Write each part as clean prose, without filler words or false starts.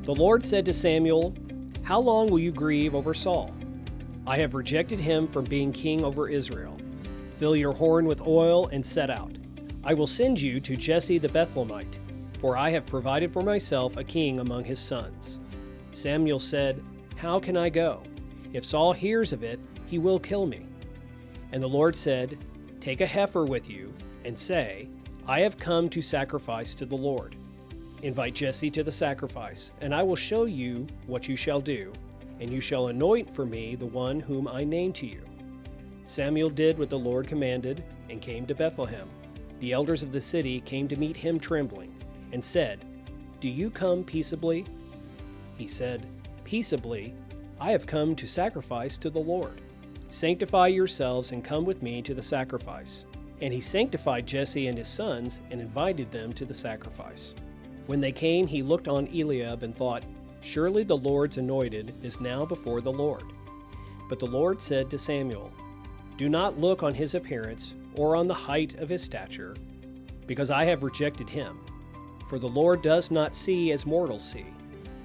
The Lord said to Samuel, "How long will you grieve over Saul? I have rejected him from being king over Israel. Fill your horn with oil and set out. I will send you to Jesse the Bethlehemite, for I have provided for myself a king among his sons." Samuel said, "How can I go? If Saul hears of it, he will kill me." And the Lord said, "Take a heifer with you, and say, 'I have come to sacrifice to the Lord.' Invite Jesse to the sacrifice, and I will show you what you shall do, and you shall anoint for me the one whom I name to you." Samuel did what the Lord commanded, and came to Bethlehem. The elders of the city came to meet him trembling, and said, "Do you come peaceably?" He said, "Peaceably, I have come to sacrifice to the Lord. Sanctify yourselves and come with me to the sacrifice." And he sanctified Jesse and his sons and invited them to the sacrifice. When they came, he looked on Eliab and thought, "Surely the Lord's anointed is now before the Lord." But the Lord said to Samuel, "Do not look on his appearance or on the height of his stature, because I have rejected him. For the Lord does not see as mortals see.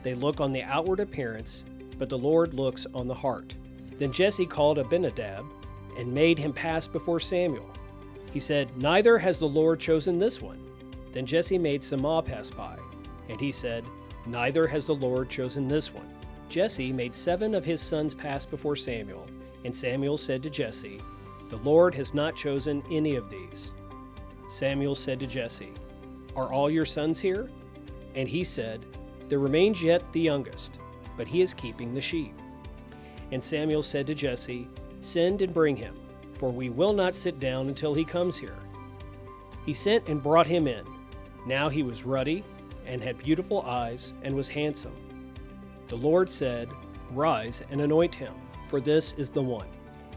They look on the outward appearance, but the Lord looks on the heart." Then Jesse called Abinadab and made him pass before Samuel. He said, "Neither has the Lord chosen this one." Then Jesse made Shammah pass by, and he said, "Neither has the Lord chosen this one." Jesse made 7 of his sons pass before Samuel, and Samuel said to Jesse, "The Lord has not chosen any of these." Samuel said to Jesse, "Are all your sons here?" And he said, "There remains yet the youngest, but he is keeping the sheep." And Samuel said to Jesse, "Send and bring him, for we will not sit down until he comes here." He sent and brought him in. Now he was ruddy and had beautiful eyes and was handsome. The Lord said, "Rise and anoint him, for this is the one."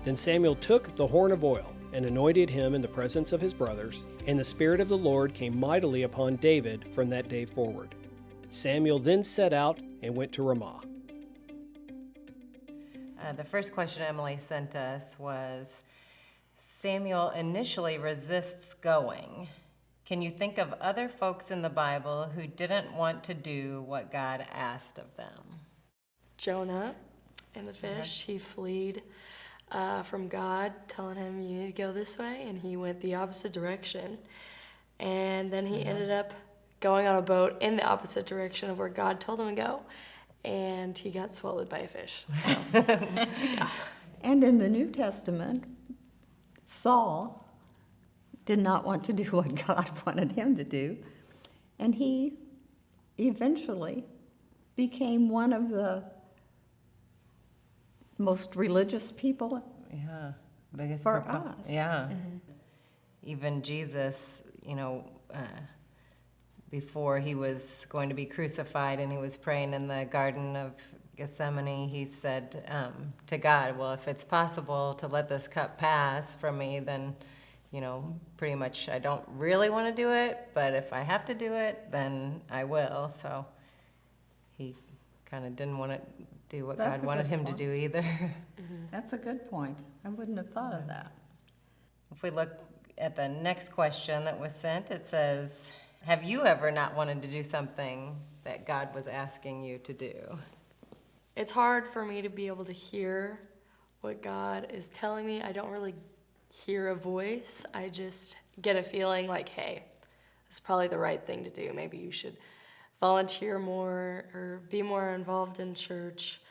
Then Samuel took the horn of oil and anointed him in the presence of his brothers, and the Spirit of the Lord came mightily upon David from that day forward. Samuel then set out and went to Ramah. The first question Emily sent us was, Samuel initially resists going. Can you think of other folks in the Bible who didn't want to do what God asked of them? Jonah and the fish, he fled from God, telling him, "You need to go this way," and he went the opposite direction. And then he ended up going on a boat in the opposite direction of where God told him to go, and he got swallowed by a fish. So, yeah. And in the New Testament, Saul did not want to do what God wanted him to do, and he eventually became one of the most religious people Biggest for us. Yeah. Even Jesus, before he was going to be crucified and he was praying in the Garden of Gethsemane, he said to God, "Well, if it's possible to let this cup pass from me, then, pretty much I don't really want to do it, but if I have to do it, then I will." So he kind of didn't want to do what That's God a wanted good him point. to do either. That's a good point. I wouldn't have thought of that. If we look at the next question that was sent, it says, have you ever not wanted to do something that God was asking you to do? It's hard for me to be able to hear what God is telling me. I don't really hear a voice. I just get a feeling like, hey, this is probably the right thing to do. Maybe you should volunteer more or be more involved in church.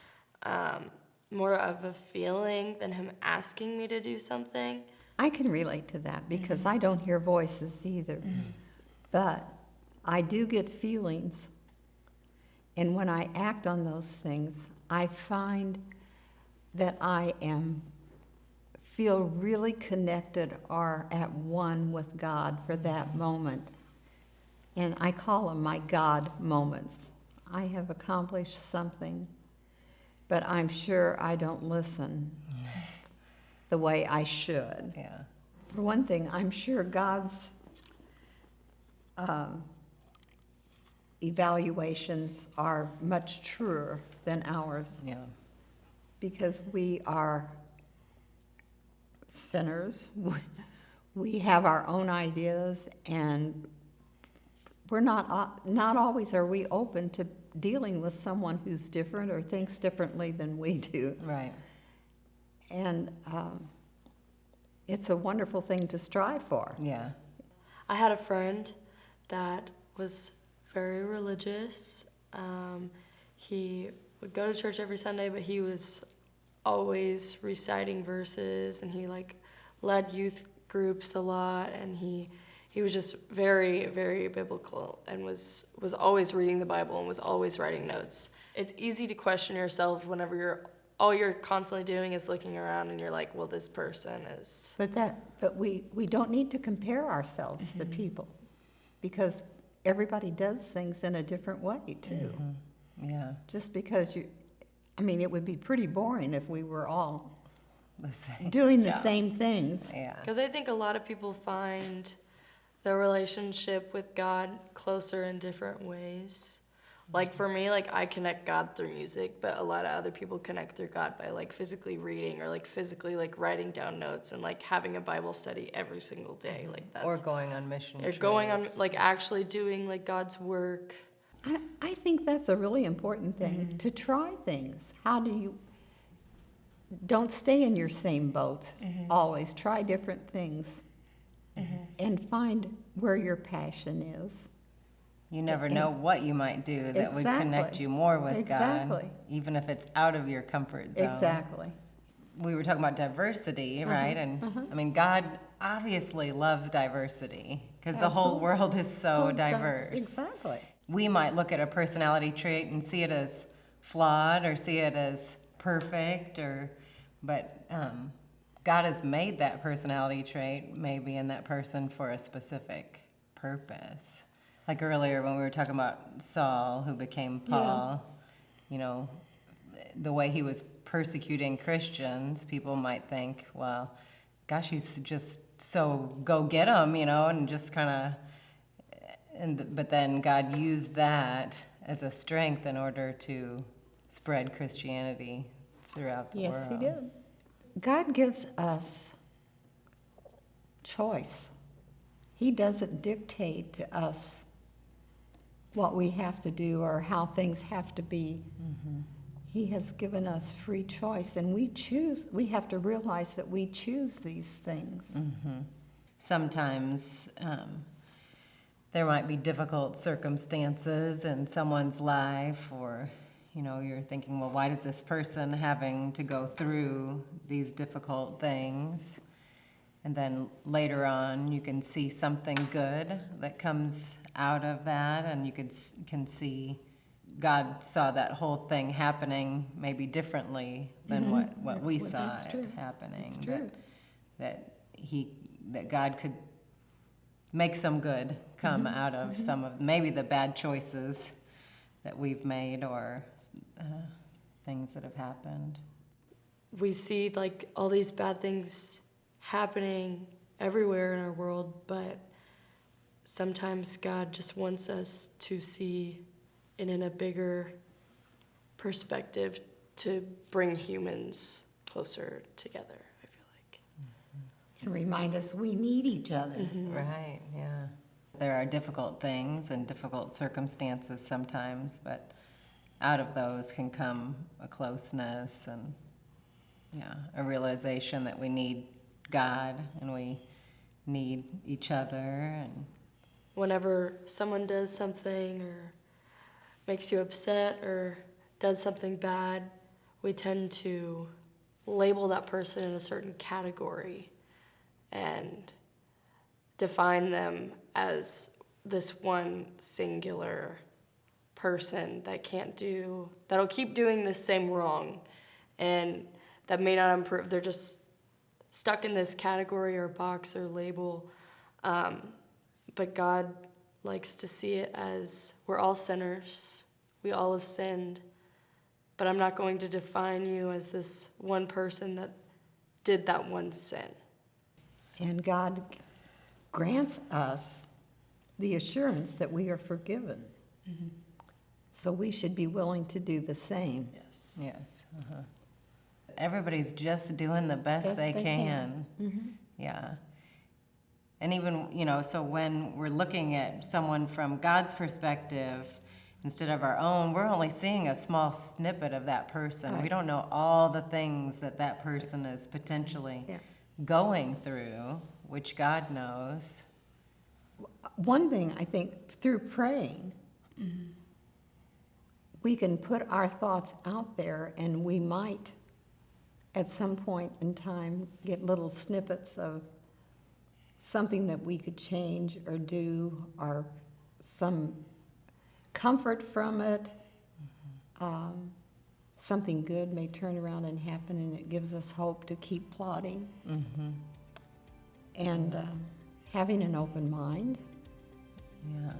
More of a feeling than him asking me to do something. I can relate to that because I don't hear voices either. But I do get feelings. And when I act on those things, I find that I feel really connected or at one with God for that moment. And I call them my God moments. I have accomplished something, but I'm sure I don't listen the way I should. Yeah. For one thing, I'm sure God's evaluations are much truer than ours. Yeah. Because we are sinners. We have our own ideas, and we're not always are we open to dealing with someone who's different or thinks differently than we do. Right. And it's a wonderful thing to strive for. Yeah. I had a friend that was very religious. He would go to church every Sunday, but he was always reciting verses, and he like led youth groups a lot, and he was just very, very biblical, and was always reading the Bible and was always writing notes. It's easy to question yourself whenever all you're constantly doing is looking around and you're like, well, this person is. But we don't need to compare ourselves to people, because everybody does things in a different way too. Yeah. Just because it would be pretty boring if we were all The same. doing the Yeah. same things. Yeah. Because I think a lot of people find their relationship with God closer in different ways. Like for me, like I connect God through music, but a lot of other people connect through God by like physically reading or like physically like writing down notes and like having a Bible study every single day. Like that's Or going on mission. or going on like actually doing like God's work. I think that's a really important thing, to try things. Don't stay in your same boat always. Try different things and find where your passion is. You never know what you might do that would connect Exactly. you more with God, Exactly. even if it's out of your comfort zone. Exactly. We were talking about diversity, right? And I mean, God obviously loves diversity because the whole world is so diverse. Exactly. We might look at a personality trait and see it as flawed or see it as perfect, but God has made that personality trait maybe in that person for a specific purpose. Like earlier when we were talking about Saul, who became Paul, the way he was persecuting Christians, people might think, well, gosh, he's just so go get him, and just kind of, but then God used that as a strength in order to spread Christianity throughout the world. Yes, he did. God gives us choice. He doesn't dictate to us what we have to do or how things have to be. He has given us free choice, and we have to realize that we choose these things. Sometimes there might be difficult circumstances in someone's life, or you're thinking, well, why does this person having to go through these difficult things? And then later on, you can see something good that comes out of that, and you can see God saw that whole thing happening maybe differently than what we Well, saw that's it true. happening. That's true. That God could make some good come out of some of maybe the bad choices that we've made or things that have happened. We see like all these bad things happening everywhere in our world, but sometimes God just wants us to see it in a bigger perspective to bring humans closer together, I feel like. And remind us we need each other. Right, yeah. There are difficult things and difficult circumstances sometimes, but out of those can come a closeness and a realization that we need God and we need each other. And Whenever someone does something or makes you upset or does something bad, we tend to label that person in a certain category and define them as this one singular person that'll keep doing the same wrong and that may not improve. They're just stuck in this category or box or label. But God likes to see it as we're all sinners. We all have sinned. But I'm not going to define you as this one person that did that one sin. And God grants us the assurance that we are forgiven. So we should be willing to do the same. yes. Everybody's just doing the best they can. Yeah. And even, so when we're looking at someone from God's perspective, instead of our own, we're only seeing a small snippet of that person. We Right. don't know all the things that that person is potentially Yeah. going through, which God knows. One thing, I think, through praying, we can put our thoughts out there, and we might, at some point in time, get little snippets of something that we could change or do, or some comfort from it. Something good may turn around and happen, and it gives us hope to keep plodding. And having an open mind. Yeah.